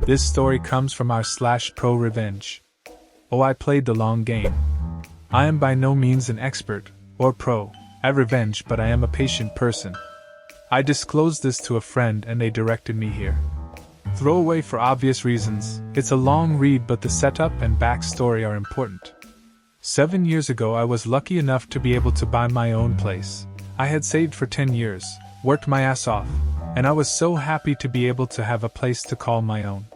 This story comes from r/pro revenge. Oh, I played the long game. I am by no means an expert, or pro, at revenge, but I am a patient person. I disclosed this to a friend and they directed me here. Throwaway for obvious reasons, it's a long read but the setup and backstory are important. 7 years ago I was lucky enough to be able to buy my own place. I had saved for 10 years, worked my ass off, and I was so happy to be able to have a place to call my own.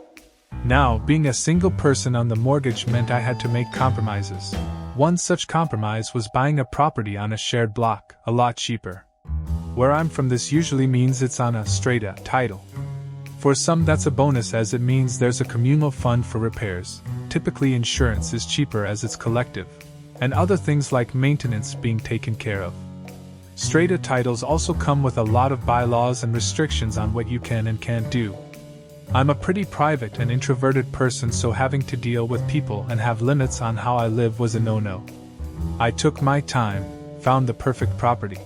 Now, being a single person on the mortgage meant I had to make compromises. One such compromise was buying a property on a shared block, a lot cheaper. Where I'm from, this usually means it's on a straight-a title. For some that's a bonus, as it means there's a communal fund for repairs. Typically insurance is cheaper as it's collective, and other things like maintenance being taken care of. Straight-a titles also come with a lot of bylaws and restrictions on what you can and can't do. I'm a pretty private and introverted person, so having to deal with people and have limits on how I live was a no-no. I took my time, found the perfect property.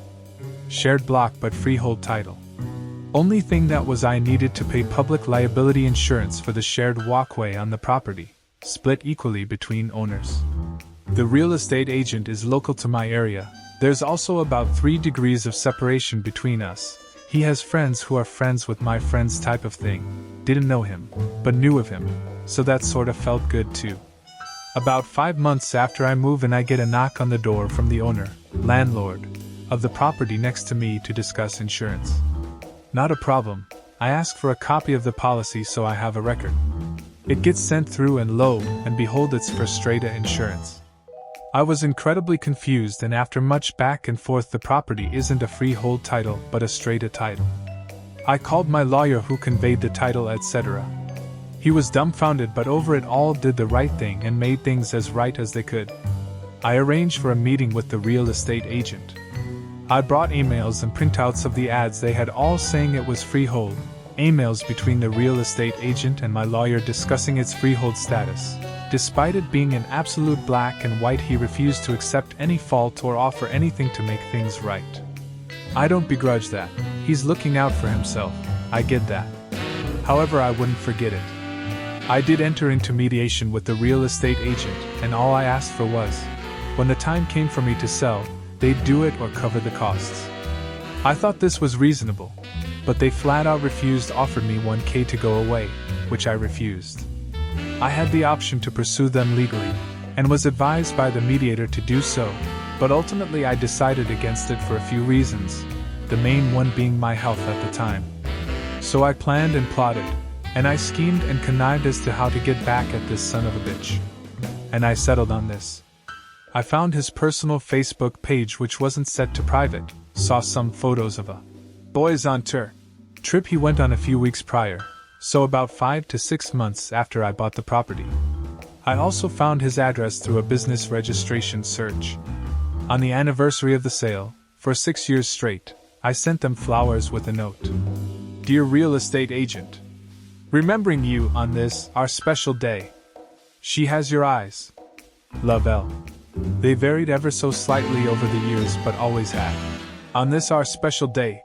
Shared block but freehold title. Only thing that was I needed to pay public liability insurance for the shared walkway on the property, split equally between owners. The real estate agent is local to my area. There's also about 3 degrees of separation between us. He has friends who are friends with my friends, type of thing. Didn't know him, but knew of him, so that sort of felt good too. About 5 months after I move in, I get a knock on the door from the owner, landlord, of the property next to me to discuss insurance. Not a problem. I ask for a copy of the policy so I have a record. It gets sent through and lo and behold, it's for straight-a insurance. I was incredibly confused, and after much back and forth, the property isn't a freehold title but a straight-a title. I called my lawyer who conveyed the title, etc. He was dumbfounded, but over it all did the right thing and made things as right as they could. I arranged for a meeting with the real estate agent. I brought emails and printouts of the ads they had, all saying it was freehold, emails between the real estate agent and my lawyer discussing its freehold status. Despite it being in absolute black and white, he refused to accept any fault or offer anything to make things right. I don't begrudge that. He's looking out for himself. I get that. However, I wouldn't forget it. I did enter into mediation with the real estate agent, and all I asked for was, when the time came for me to sell, they'd do it or cover the costs. I thought this was reasonable, but they flat out refused, offered me $1,000 to go away, which I refused. I had the option to pursue them legally, and was advised by the mediator to do so, but ultimately I decided against it for a few reasons, the main one being my health at the time. So I planned and plotted, and I schemed and connived as to how to get back at this son of a bitch. And I settled on this. I found his personal Facebook page, which wasn't set to private, saw some photos of a boys on tour trip he went on a few weeks prior, so about 5 to 6 months after I bought the property. I also found his address through a business registration search. On the anniversary of the sale, for 6 years straight, I sent them flowers with a note. Dear real estate agent, remembering you on this, our special day. She has your eyes. Love, L. They varied ever so slightly over the years, but always had. On this our special day,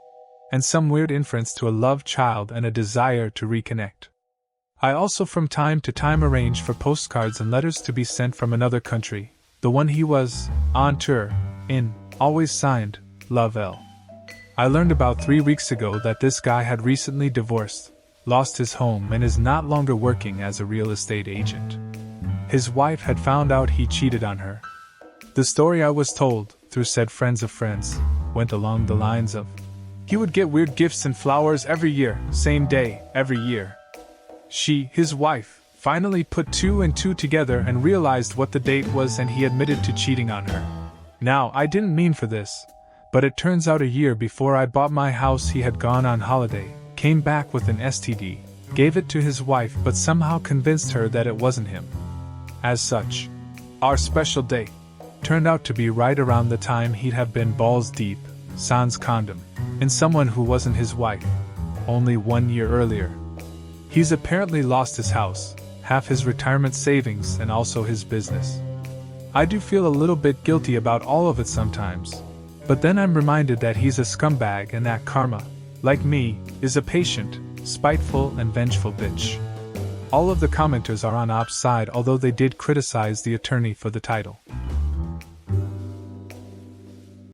and some weird inference to a love child and a desire to reconnect. I also from time to time arranged for postcards and letters to be sent from another country, the one he was on tour in, always signed, Love, L. I learned about 3 weeks ago that this guy had recently divorced, lost his home, and is not longer working as a real estate agent. His wife had found out he cheated on her. The story I was told, through said friends of friends, went along the lines of, he would get weird gifts and flowers every year, same day, every year. She, his wife, finally put 2 and 2 together and realized what the date was, and he admitted to cheating on her. Now, I didn't mean for this, but it turns out a year before I bought my house he had gone on holiday, came back with an STD, gave it to his wife but somehow convinced her that it wasn't him. As such, our special day turned out to be right around the time he'd have been balls deep, sans condom, in someone who wasn't his wife, only 1 year earlier. He's apparently lost his house, half his retirement savings, and also his business. I do feel a little bit guilty about all of it sometimes, but then I'm reminded that he's a scumbag and that karma, like me, is a patient, spiteful and vengeful bitch. All of the commenters are on Ops' side, although they did criticize the attorney for the title.